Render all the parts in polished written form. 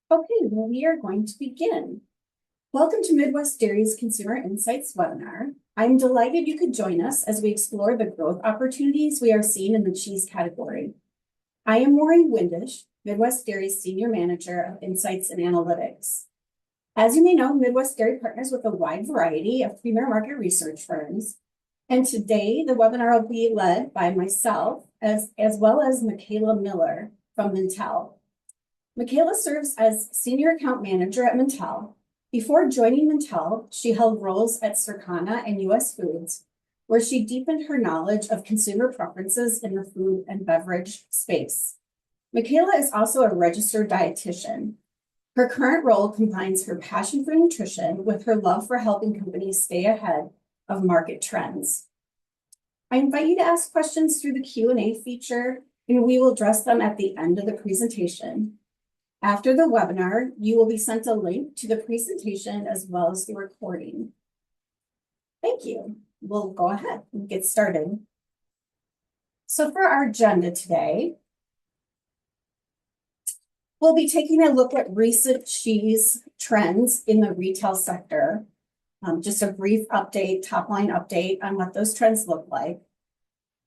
Okay, well, we are going to begin. Welcome to Midwest Dairy's Consumer Insights webinar. I'm delighted you could join us as we explore the growth opportunities we are seeing in the cheese category. I am Maureen Windish, Midwest Dairy's Senior Manager of Insights and Analytics. As you may know, Midwest Dairy partners with a wide variety of premier market research firms. And today, the webinar will be led by myself, as well as Michaela Miller from Mintel. Michaela serves as Senior Account Manager at Mintel. Before joining Mintel, she held roles at Circana and US Foods, where she deepened her knowledge of consumer preferences in the food and beverage space. Michaela is also a registered dietitian. Her current role combines her passion for nutrition with her love for helping companies stay ahead of market trends. I invite you to ask questions through the Q&A feature, and we will address them at the end of the presentation. After the webinar, you will be sent a link to the presentation as well as the recording. Thank you. We'll go ahead and get started. So for our agenda today, we'll be taking a look at recent cheese trends in the retail sector. Just a brief update, top line update on what those trends look like.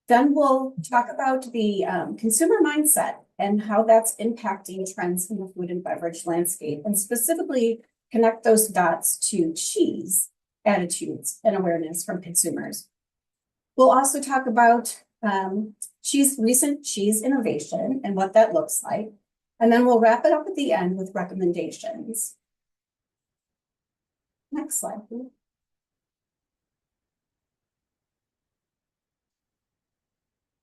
Then we'll talk about the consumer mindset and how that's impacting trends in the food and beverage landscape, and specifically connect those dots to cheese attitudes and awareness from consumers. We'll also talk about recent cheese innovation and what that looks like. And then we'll wrap it up at the end with recommendations. Next slide, please.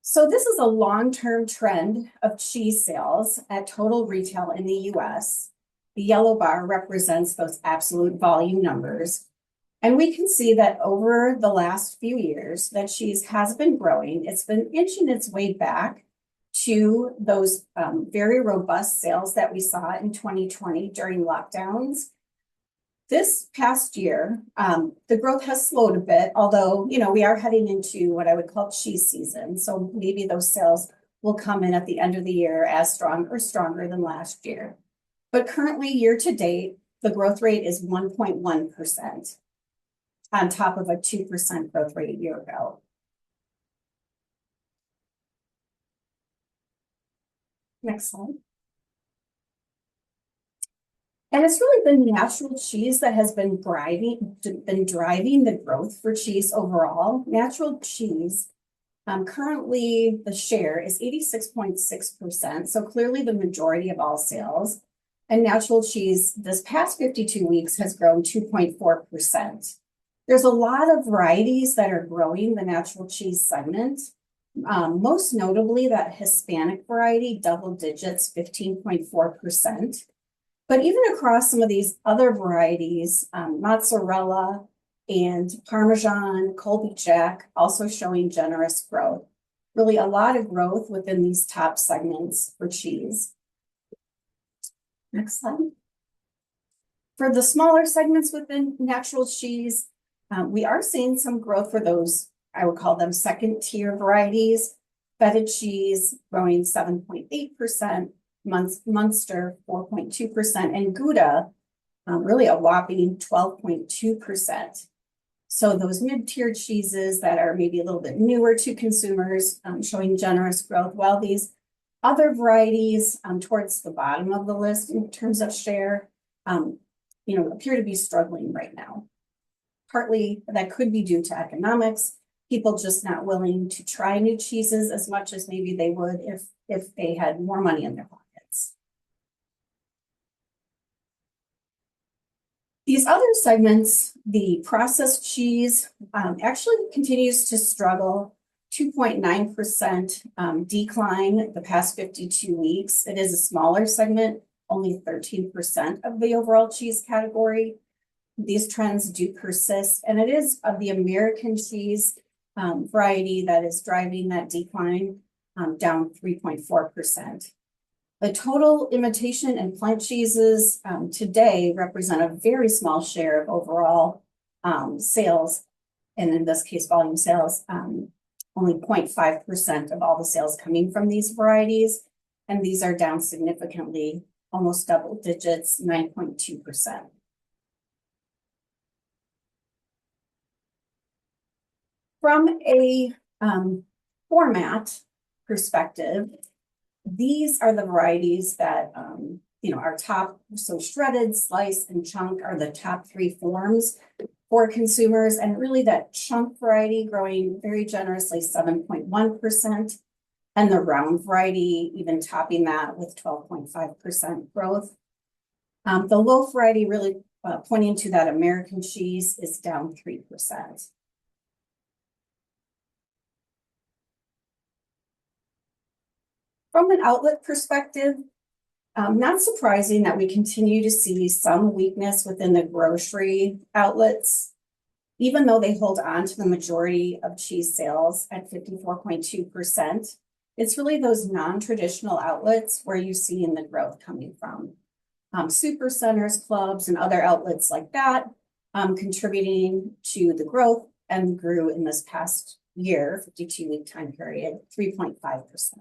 So this is a long-term trend of cheese sales at total retail in the US. The yellow bar represents those absolute volume numbers. And we can see that over the last few years that cheese has been growing. It's been inching its way back to those very robust sales that we saw in 2020 during lockdowns. This past year, the growth has slowed a bit, although, we are heading into what I would call cheese season. So maybe those sales will come in at the end of the year as strong or stronger than last year. But currently, year to date, the growth rate is 1.1% on top of a 2% growth rate a year ago. Next slide. And it's really been natural cheese that has been driving the growth for cheese overall. Natural cheese, currently the share is 86.6%, so clearly the majority of all sales. And natural cheese this past 52 weeks has grown 2.4%. There's a lot of varieties that are growing the natural cheese segment. Most notably that Hispanic variety, double digits, 15.4%. But even across some of these other varieties, mozzarella and Parmesan, Colby Jack, also showing generous growth. Really a lot of growth within these top segments for cheese. Next slide. For the smaller segments within natural cheese, we are seeing some growth for those, I would call them second tier varieties. Feta cheese growing 7.8%. Munster 4.2%, and Gouda really a whopping 12.2%. So those mid-tier cheeses that are maybe a little bit newer to consumers showing generous growth, while these other varieties towards the bottom of the list in terms of share, appear to be struggling right now. Partly that could be due to economics, people just not willing to try new cheeses as much as maybe they would if they had more money in their pocket. These other segments, the processed cheese, actually continues to struggle, 2.9% decline the past 52 weeks. It is a smaller segment, only 13% of the overall cheese category. These trends do persist, and it is of the American cheese variety that is driving that decline, down 3.4%. The total imitation and plant cheeses today represent a very small share of overall sales, and in this case, volume sales, only 0.5% of all the sales coming from these varieties, and these are down significantly almost double digits, 9.2%. From a format perspective, these are the varieties that are top. So shredded, slice, and chunk are the top three forms for consumers, and really that chunk variety growing very generously 7.1%, and the round variety even topping that with 12.5% growth. The loaf variety really pointing to that American cheese is down 3%. From an outlet perspective, not surprising that we continue to see some weakness within the grocery outlets, even though they hold on to the majority of cheese sales at 54.2%. It's really those non-traditional outlets where you see in the growth coming from. Super centers, clubs, and other outlets like that contributing to the growth, and grew in this past year, 52-week time period, 3.5%.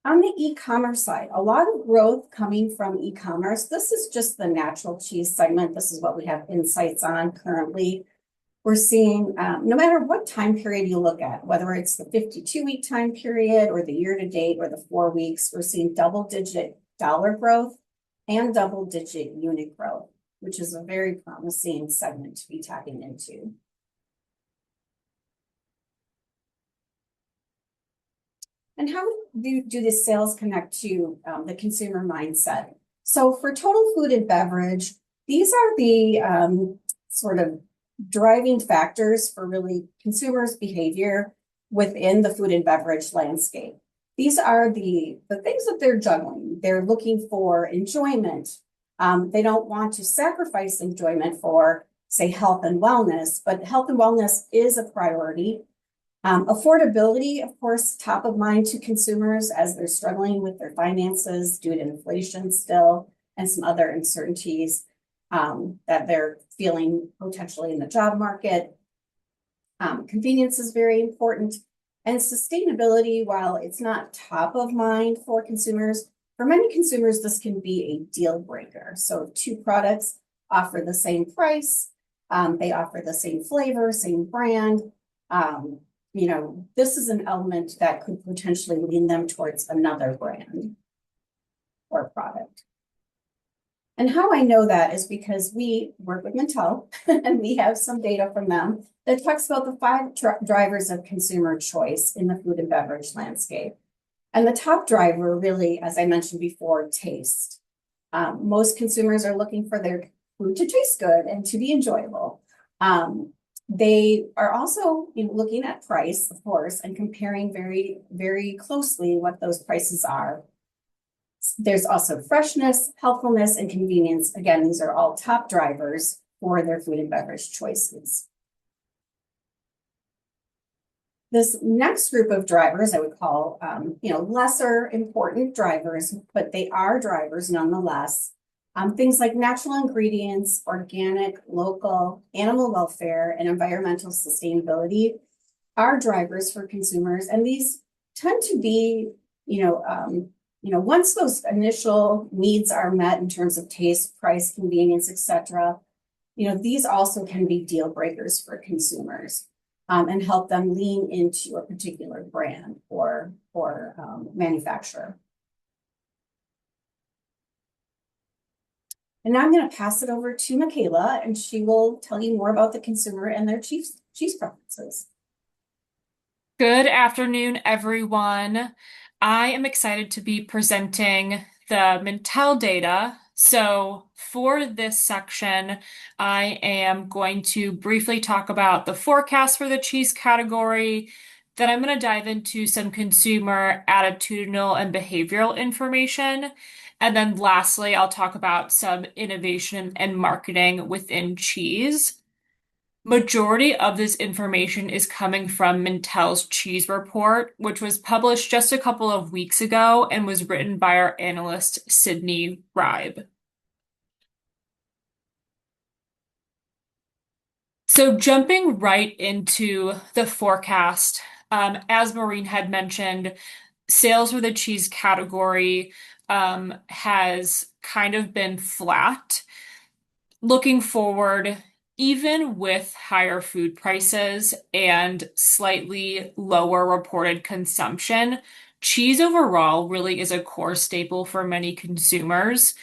On the e-commerce side, a lot of growth coming from e-commerce. This is just the natural cheese segment. This is what we have insights on currently. We're seeing, no matter what time period you look at, whether it's the 52-week time period or the year-to-date or the 4 weeks, we're seeing double-digit dollar growth and double-digit unit growth, which is a very promising segment to be tapping into. And how do the sales connect to the consumer mindset? So for total food and beverage, these are the sort of driving factors for really consumers' behavior within the food and beverage landscape. These are the things that they're juggling. They're looking for enjoyment. They don't want to sacrifice enjoyment for, say, health and wellness, but health and wellness is a priority. Affordability, of course, top of mind to consumers as they're struggling with their finances due to inflation still and some other uncertainties that they're feeling potentially in the job market. Convenience is very important. And sustainability, while it's not top of mind for consumers, for many consumers, this can be a deal breaker. So if two products offer the same price, they offer the same flavor, same brand, this is an element that could potentially lean them towards another brand or product. And how I know that is because we work with Mintel and we have some data from them that talks about the 5 drivers of consumer choice in the food and beverage landscape. And the top driver really, as I mentioned before, taste. Most consumers are looking for their food to taste good and to be enjoyable. They are also looking at price, of course, and comparing very, very closely what those prices are. There's also freshness, healthfulness, and convenience. Again, these are all top drivers for their food and beverage choices. This next group of drivers I would call, lesser important drivers, but they are drivers nonetheless. Things like natural ingredients, organic, local, animal welfare, and environmental sustainability are drivers for consumers. And these tend to be, once those initial needs are met in terms of taste, price, convenience, etc., these also can be deal breakers for consumers and help them lean into a particular brand or manufacturer. And now I'm going to pass it over to Michaela, and she will tell you more about the consumer and their cheese preferences. Good afternoon, everyone. I am excited to be presenting the Mintel data. So for this section, I am going to briefly talk about the forecast for the cheese category. Then I'm going to dive into some consumer attitudinal and behavioral information. And then lastly, I'll talk about some innovation and marketing within cheese. Majority of this information is coming from Mintel's cheese report, which was published just a couple of weeks ago and was written by our analyst, Sydney Ribe. So jumping right into the forecast, as Maureen had mentioned, sales for the cheese category has kind of been flat. Looking forward, even with higher food prices and slightly lower reported consumption, cheese overall really is a core staple for many consumers.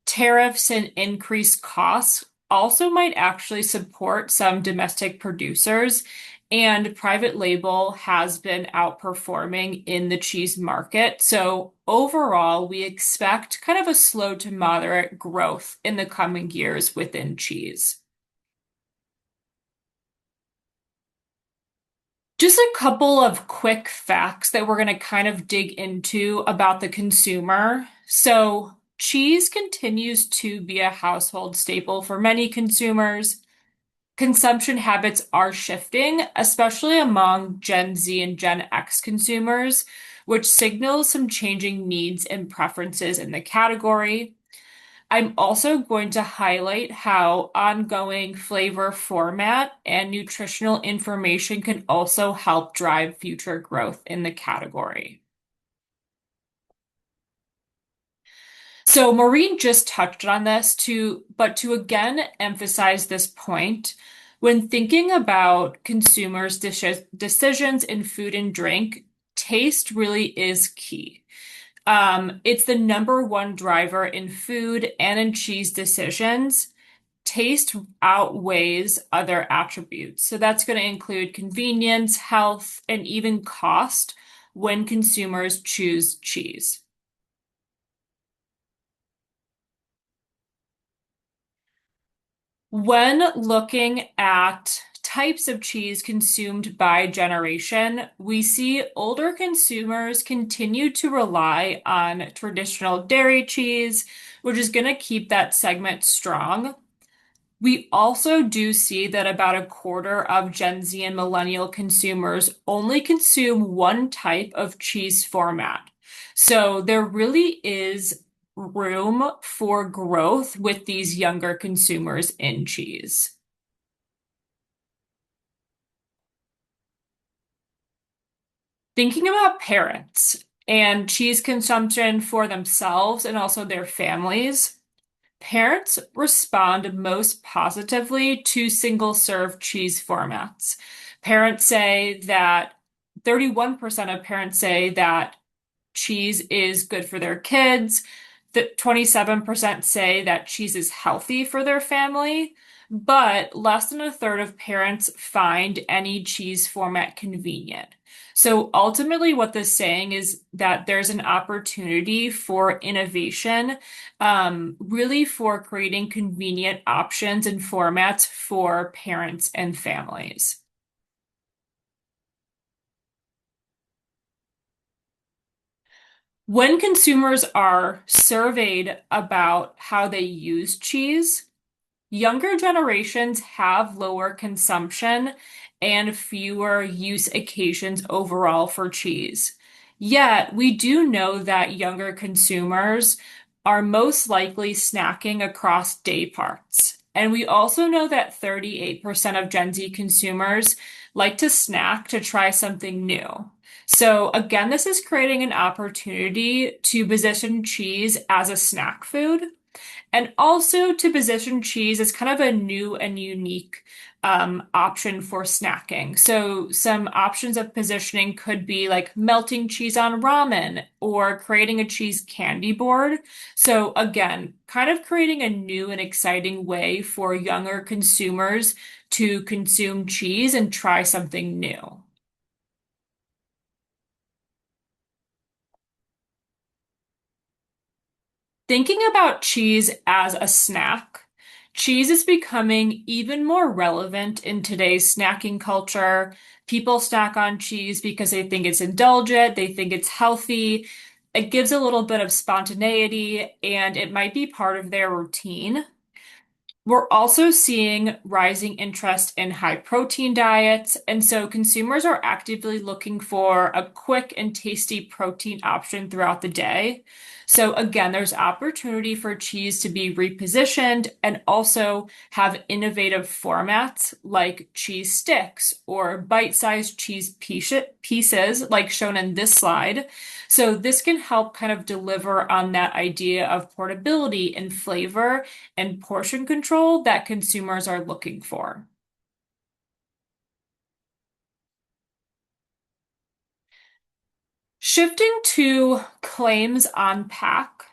Tariffs and increased costs also might actually support some domestic producers, and private label has been outperforming in the cheese market. So overall, we expect kind of a slow to moderate growth in the coming years within cheese. Just a couple of quick facts that we're going to kind of dig into about the consumer. So, cheese continues to be a household staple for many consumers. Consumption habits are shifting, especially among Gen Z and Gen X consumers, which signals some changing needs and preferences in the category. I'm also going to highlight how ongoing flavor format and nutritional information can also help drive future growth in the category. So Maureen just touched on this but to again emphasize this point, when thinking about consumers' decisions in food and drink, taste really is key. It's the number one driver in food and in cheese decisions. Taste outweighs other attributes. So that's going to include convenience, health, and even cost when consumers choose cheese. When looking at types of cheese consumed by generation, we see older consumers continue to rely on traditional dairy cheese, which is going to keep that segment strong. We also do see that about a quarter of Gen Z and millennial consumers only consume one type of cheese format. So there really is room for growth with these younger consumers in cheese. Thinking about parents and cheese consumption for themselves and also their families. Parents respond most positively to single serve cheese formats. Parents say that 31% of parents say that cheese is good for their kids. That 27% say that cheese is healthy for their family, but less than a third of parents find any cheese format convenient. So ultimately, what this is saying is that there's an opportunity for innovation, really for creating convenient options and formats for parents and families. When consumers are surveyed about how they use cheese, younger generations have lower consumption and fewer use occasions overall for cheese. Yet, we do know that younger consumers are most likely snacking across day parts. And we also know that 38% of Gen Z consumers like to snack to try something new. So again, this is creating an opportunity to position cheese as a snack food and also to position cheese as kind of a new and unique option for snacking. So some options of positioning could be like melting cheese on ramen or creating a cheese candy board. So again, kind of creating a new and exciting way for younger consumers to consume cheese and try something new. Thinking about cheese as a snack, cheese is becoming even more relevant in today's snacking culture. People snack on cheese because they think it's indulgent, they think it's healthy. It gives a little bit of spontaneity, and it might be part of their routine. We're also seeing rising interest in high protein diets, and so consumers are actively looking for a quick and tasty protein option throughout the day. So again, there's opportunity for cheese to be repositioned and also have innovative formats like cheese sticks or bite-sized pieces like shown in this slide. So this can help kind of deliver on that idea of portability and flavor and portion control that consumers are looking for. Shifting to claims on pack,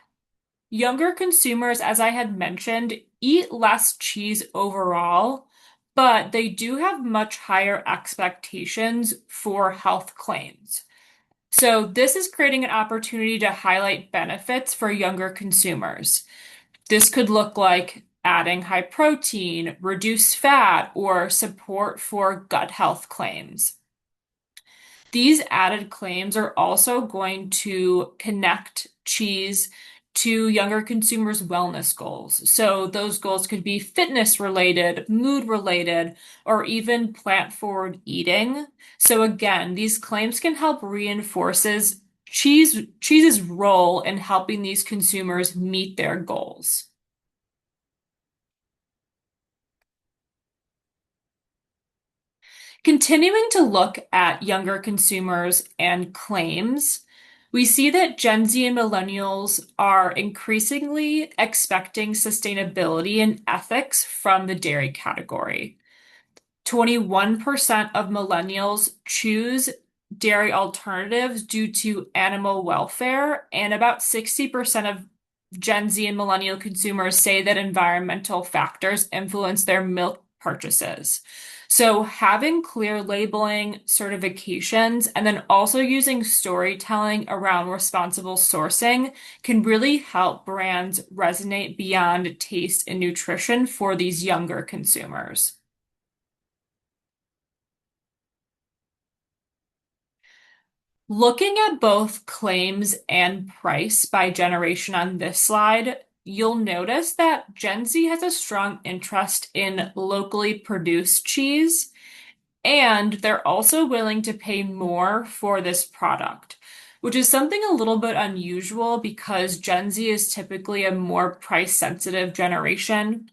younger consumers, as I had mentioned, eat less cheese overall, but they do have much higher expectations for health claims. So, this is creating an opportunity to highlight benefits for younger consumers. This could look like adding high protein, reduced fat, or support for gut health claims. These added claims are also going to connect cheese to younger consumers' wellness goals. So those goals could be fitness related, mood related, or even plant forward eating. So again, these claims can help reinforces cheese's role in helping these consumers meet their goals. Continuing to look at younger consumers and claims, we see that Gen Z and millennials are increasingly expecting sustainability and ethics from the dairy category. 21% of millennials choose dairy alternatives due to animal welfare, and about 60% of Gen Z and millennial consumers say that environmental factors influence their milk purchases. So, having clear labeling, certifications, and then also using storytelling around responsible sourcing can really help brands resonate beyond taste and nutrition for these younger consumers. Looking at both claims and price by generation on this slide, you'll notice that Gen Z has a strong interest in locally produced cheese, and they're also willing to pay more for this product, which is something a little bit unusual because Gen Z is typically a more price sensitive generation.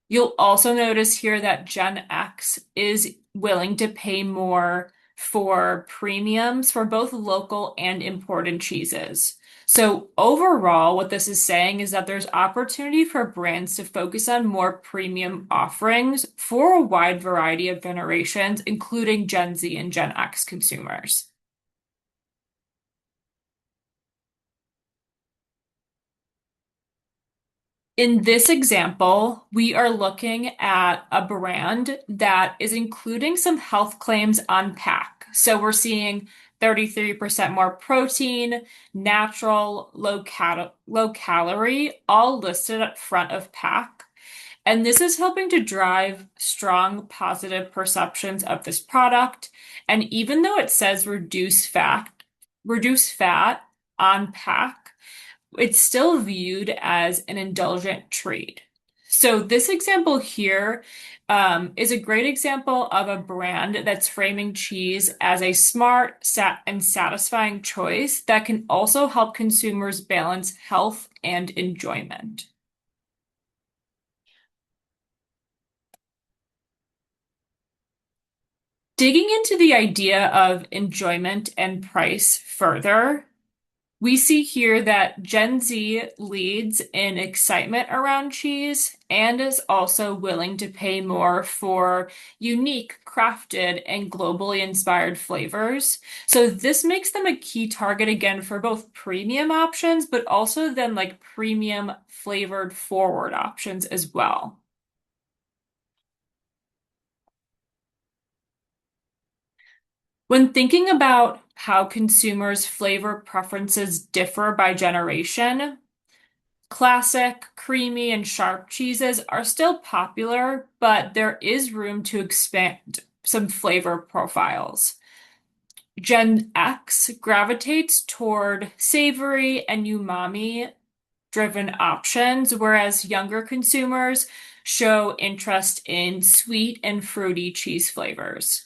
You'll also notice here that Gen X is willing to pay more for premiums for both local and imported cheeses. So overall, what this is saying is that there's opportunity for brands to focus on more premium offerings for a wide variety of generations, including Gen Z and Gen X consumers. In this example, we are looking at a brand that is including some health claims on pack. So we're seeing 33% more protein, natural, low calorie, all listed at front of pack. And this is helping to drive strong positive perceptions of this product. And even though it says reduce fat on pack, it's still viewed as an indulgent treat. So this example here is a great example of a brand that's framing cheese as a smart, and satisfying choice that can also help consumers balance health and enjoyment. Digging into the idea of enjoyment and price further, we see here that Gen Z leads in excitement around cheese and is also willing to pay more for unique, crafted, and globally inspired flavors. So this makes them a key target again for both premium options, but also then like premium flavored forward options as well. When thinking about how consumers' flavor preferences differ by generation, classic, creamy, and sharp cheeses are still popular, but there is room to expand some flavor profiles. Gen X gravitates toward savory and umami driven options, whereas younger consumers show interest in sweet and fruity cheese flavors.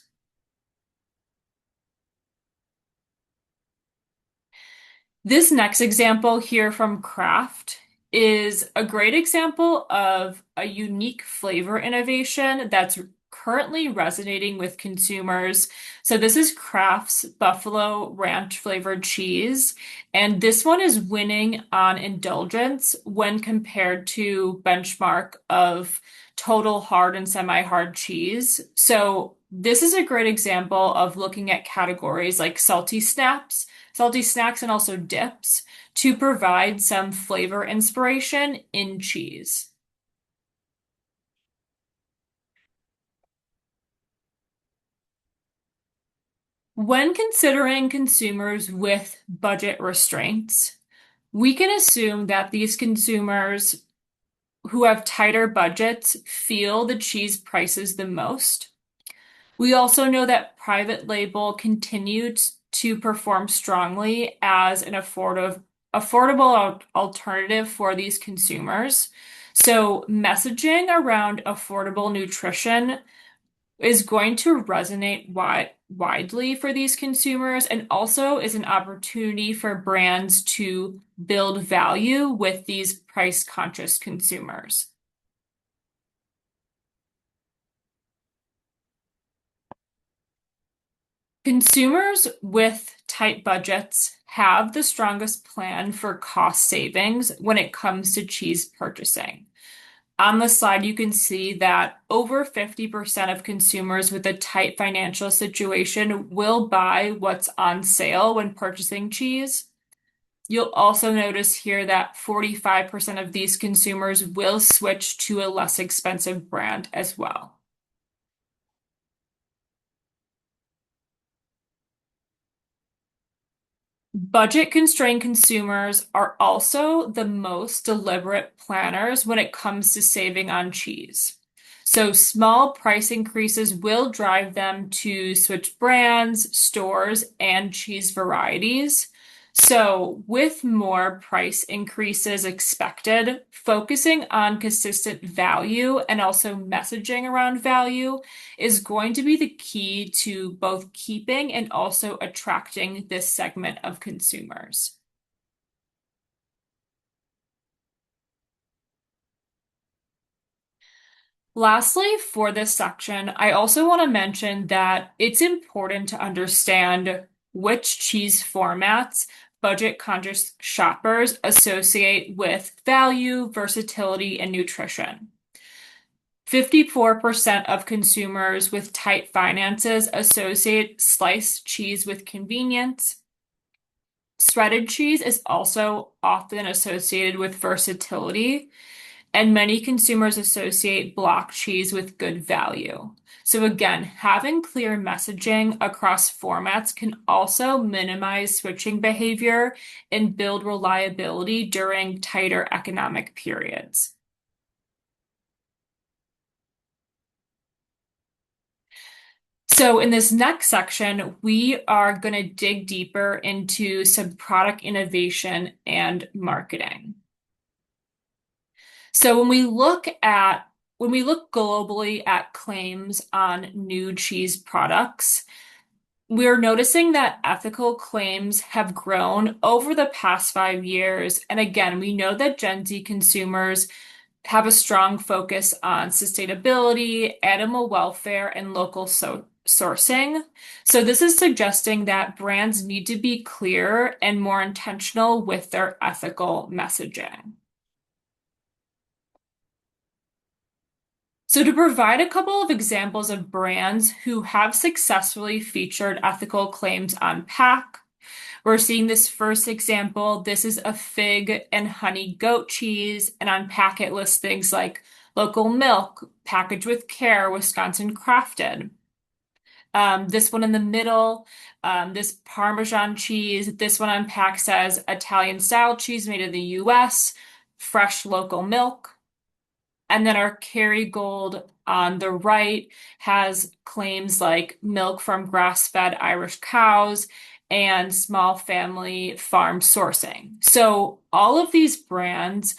This next example here from Kraft is a great example of a unique flavor innovation that's currently resonating with consumers. So this is Kraft's Buffalo Ranch flavored cheese, and this one is winning on indulgence when compared to benchmark of total hard and semi-hard cheese. So this is a great example of looking at categories like salty snacks, and also dips to provide some flavor inspiration in cheese. When considering consumers with budget restraints, we can assume that these consumers who have tighter budgets feel the cheese prices the most. We also know that private label continued to perform strongly as an affordable alternative for these consumers. So messaging around affordable nutrition is going to resonate widely for these consumers and also is an opportunity for brands to build value with these price conscious consumers. Consumers with tight budgets have the strongest plan for cost savings when it comes to cheese purchasing. On the slide, you can see that over 50% of consumers with a tight financial situation will buy what's on sale when purchasing cheese. You'll also notice here that 45% of these consumers will switch to a less expensive brand as well. Budget-constrained consumers are also the most deliberate planners when it comes to saving on cheese. So small price increases will drive them to switch brands, stores, and cheese varieties. So with more price increases expected, focusing on consistent value and also messaging around value is going to be the key to both keeping and also attracting this segment of consumers. Lastly, for this section, I also want to mention that it's important to understand which cheese formats budget conscious shoppers associate with value, versatility, and nutrition. 54% of consumers with tight finances associate sliced cheese with convenience. Shredded cheese is also often associated with versatility, and many consumers associate block cheese with good value. So again, having clear messaging across formats can also minimize switching behavior and build reliability during tighter economic periods. So in this next section, we are going to dig deeper into some product innovation and marketing. So when we look globally at claims on new cheese products, we're noticing that ethical claims have grown over the past 5 years. And again, we know that Gen Z consumers have a strong focus on sustainability, animal welfare, and local sourcing. So this is suggesting that brands need to be clearer and more intentional with their ethical messaging. So to provide a couple of examples of brands who have successfully featured ethical claims on pack, we're seeing this first example. This is a fig and honey goat cheese, and on packet lists things like local milk, packaged with care, Wisconsin crafted. This one in the middle, this Parmesan cheese, this one on pack says Italian style cheese made in the US, fresh local milk. And then our Kerrygold on the right has claims like milk from grass-fed Irish cows and small family farm sourcing. So all of these brands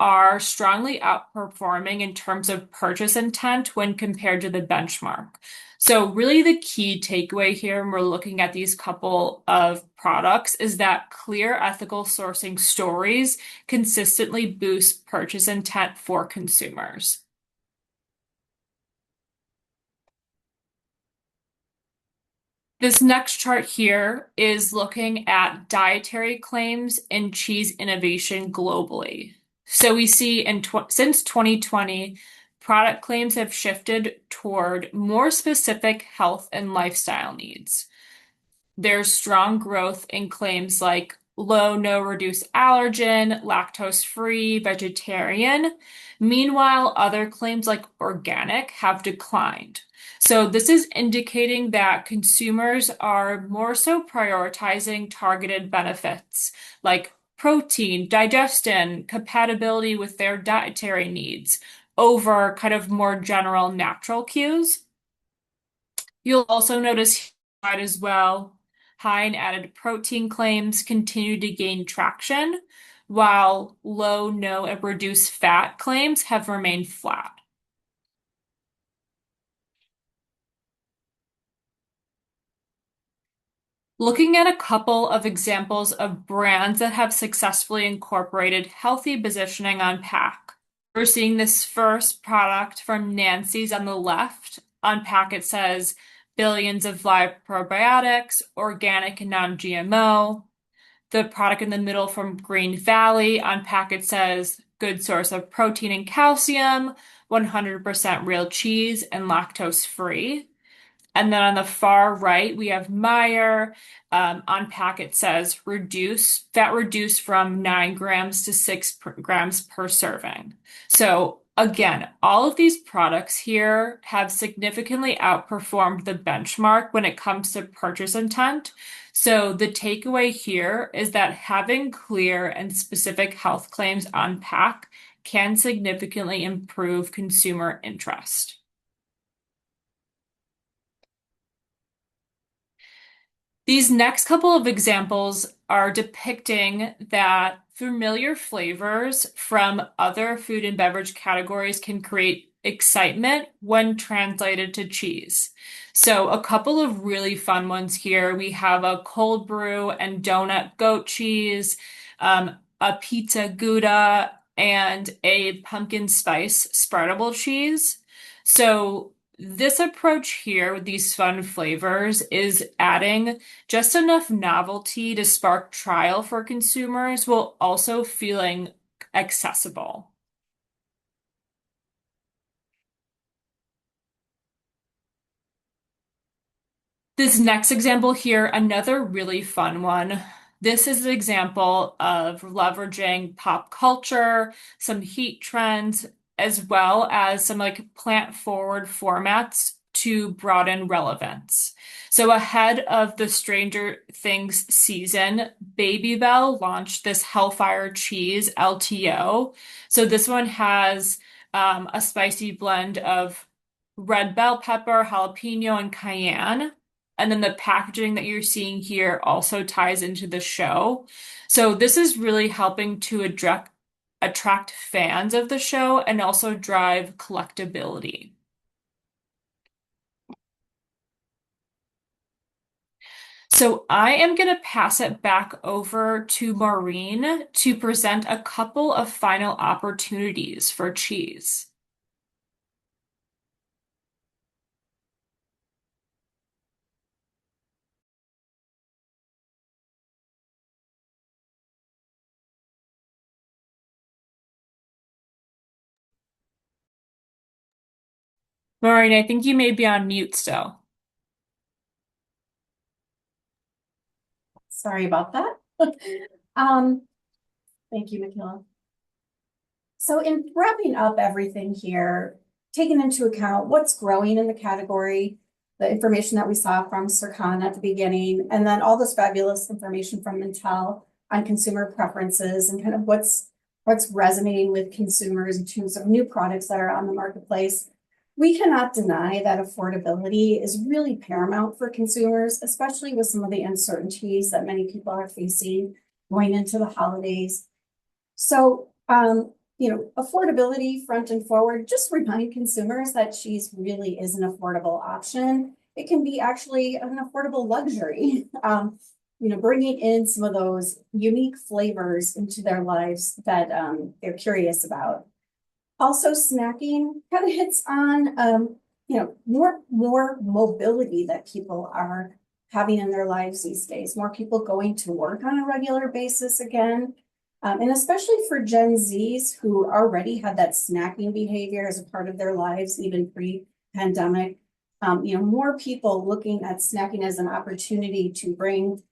are strongly outperforming in terms of purchase intent when compared to the benchmark. So really the key takeaway here when we're looking at these couple of products is that clear ethical sourcing stories consistently boost purchase intent for consumers. This next chart here is looking at dietary claims and cheese innovation globally. So we see since 2020, product claims have shifted toward more specific health and lifestyle needs. There's strong growth in claims like low, no reduced allergen, lactose-free, vegetarian. Meanwhile, other claims like organic have declined. So this is indicating that consumers are more so prioritizing targeted benefits like protein, digestion, compatibility with their dietary needs over kind of more general natural cues. You'll also notice here as well, high and added protein claims continue to gain traction, while low, no, and reduced fat claims have remained flat. Looking at a couple of examples of brands that have successfully incorporated healthy positioning on pack. We're seeing this first product from Nancy's on the left. On pack, it says billions of live probiotics, organic and non-GMO. The product in the middle from Green Valley, on pack, it says good source of protein and calcium, 100% real cheese, and lactose free. And then on the far right, we have Meyer. On pack, it says fat reduced from 9 grams to 6 grams per serving. So again, all of these products here have significantly outperformed the benchmark when it comes to purchase intent. So the takeaway here is that having clear and specific health claims on pack can significantly improve consumer interest. These next couple of examples are depicting that familiar flavors from other food and beverage categories can create excitement when translated to cheese. So a couple of really fun ones here. We have a cold brew and donut goat cheese, a pizza Gouda, and a pumpkin spice spreadable cheese. So this approach here with these fun flavors is adding just enough novelty to spark trial for consumers while also feeling accessible. This next example here, another really fun one. This is an example of leveraging pop culture, some heat trends, as well as some like plant-forward formats to broaden relevance. So ahead of the Stranger Things season, Baby Bell launched this Hellfire Cheese LTO. So this one has a spicy blend of red bell pepper, jalapeno, and cayenne. And then the packaging that you're seeing here also ties into the show. So this is really helping to attract fans of the show and also drive collectability. So I am going to pass it back over to Maureen to present a couple of final opportunities for cheese. Maureen, I think you may be on mute still. Sorry about that. Thank you, Michaela. So in wrapping up everything here, taking into account what's growing in the category, the information that we saw from Circon at the beginning, and then all this fabulous information from Mintel on consumer preferences and kind of what's resonating with consumers in terms of new products that are on the marketplace. We cannot deny that affordability is really paramount for consumers, especially with some of the uncertainties that many people are facing going into the holidays. So, affordability front and forward, just remind consumers that cheese really is an affordable option. It can be actually an affordable luxury. Bringing in some of those unique flavors into their lives that they're curious about. Also, snacking kind of hits on, more mobility that people are having in their lives these days. More people going to work on a regular basis again. And especially for Gen Zs who already had that snacking behavior as a part of their lives, even pre-pandemic. More people looking at snacking as an opportunity to bring,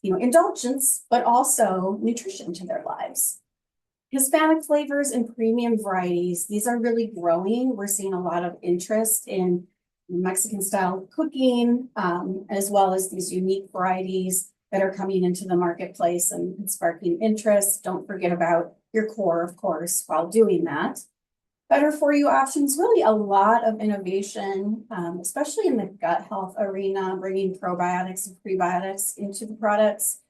indulgence, but also nutrition to their lives. Hispanic flavors and premium varieties, these are really growing. We're seeing a lot of interest in Mexican style cooking, as well as these unique varieties that are coming into the marketplace and sparking interest. Don't forget about your core, of course, while doing that. Better for you options, really a lot of innovation, especially in the gut health arena, bringing probiotics and prebiotics into the products.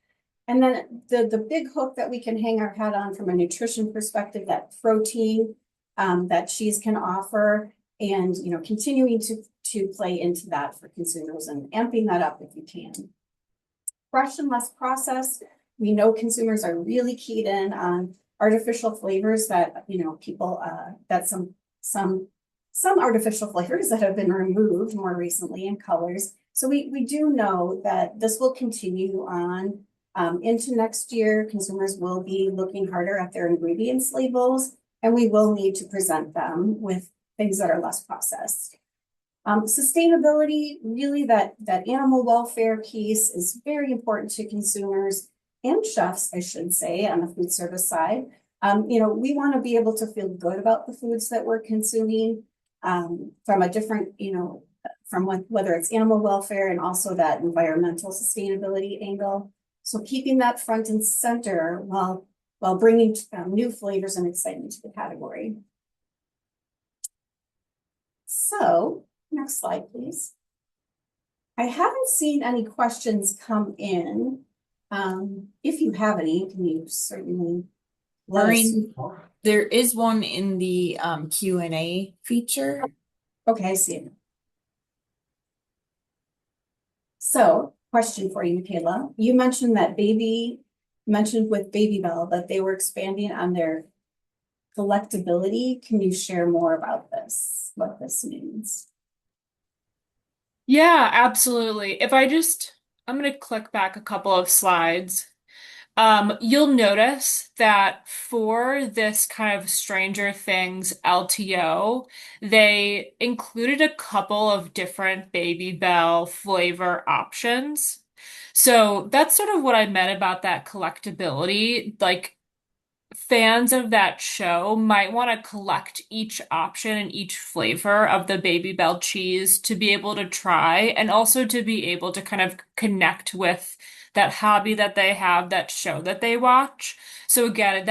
And then the big hook that we can hang our hat on from a nutrition perspective, that protein that cheese can offer, and continuing to play into that for consumers and amping that up if you can. Fresh and less processed. We know consumers are really keyed in on artificial flavors that people that some artificial flavors that have been removed more recently in colors. So we do know that this will continue on into next year. Consumers will be looking harder at their ingredients labels, and we will need to present them with things that are less processed. Sustainability, really that animal welfare piece is very important to consumers and chefs, I should say, on the food service side. We want to be able to feel good about the foods that we're consuming from a different, from whether it's animal welfare and also that environmental sustainability angle. So keeping that front and center while bringing new flavors and excitement to the category. So next slide, please. I haven't seen any questions come in. If you have any, can you certainly let us know? There is one in the Q&A feature. Okay, I see it. So, question for you, Michaela. You mentioned with Baby Bell that they were expanding on their collectability. Can you share more about this, what this means? Yeah, absolutely. I'm going to click back a couple of slides. You'll notice that for this kind of Stranger Things LTO, they included a couple of different Baby Bell flavor options. So that's sort of what I meant about that collectability. Like, fans of that show might want to collect each option and each flavor of the Baby Bell cheese to be able to try, and also to be able to kind of connect with that hobby that they have, that show that they watch. So again,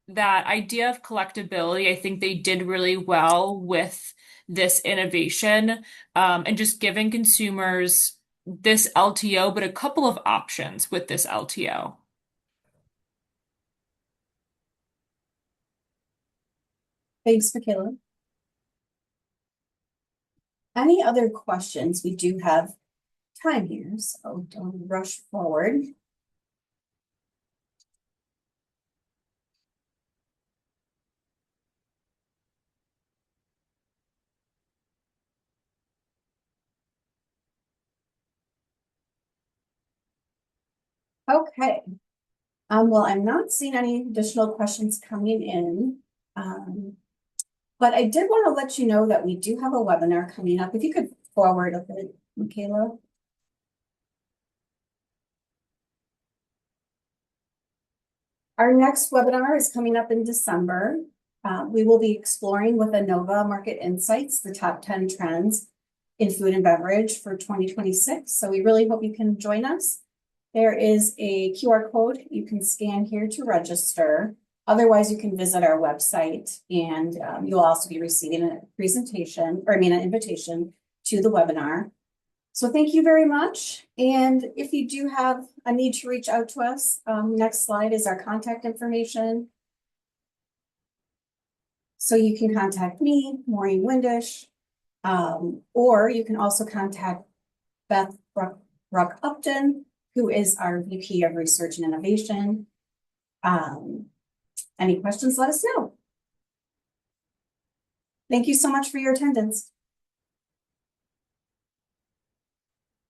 that idea of collectability, I think they did really well with this innovation, and just giving consumers this LTO, but a couple of options with this LTO. Thanks, Michaela. Any other questions? We do have time here, so don't rush forward. Okay. Well, I'm not seeing any additional questions coming in. But I did want to let you know that we do have a webinar coming up. If you could forward a bit, Michaela. Our next webinar is coming up in December. We will be exploring with Anova Market Insights, the top 10 trends in food and beverage for 2026. So we really hope you can join us. There is a QR code you can scan here to register. Otherwise, you can visit our website, and you'll also be receiving an invitation to the webinar. So thank you very much. And if you do have a need to reach out to us, next slide is our contact information. So you can contact me, Maureen Windish, or you can also contact Beth Ruck Upton, who is our VP of Research and Innovation. Any questions, let us know. Thank you so much for your attendance.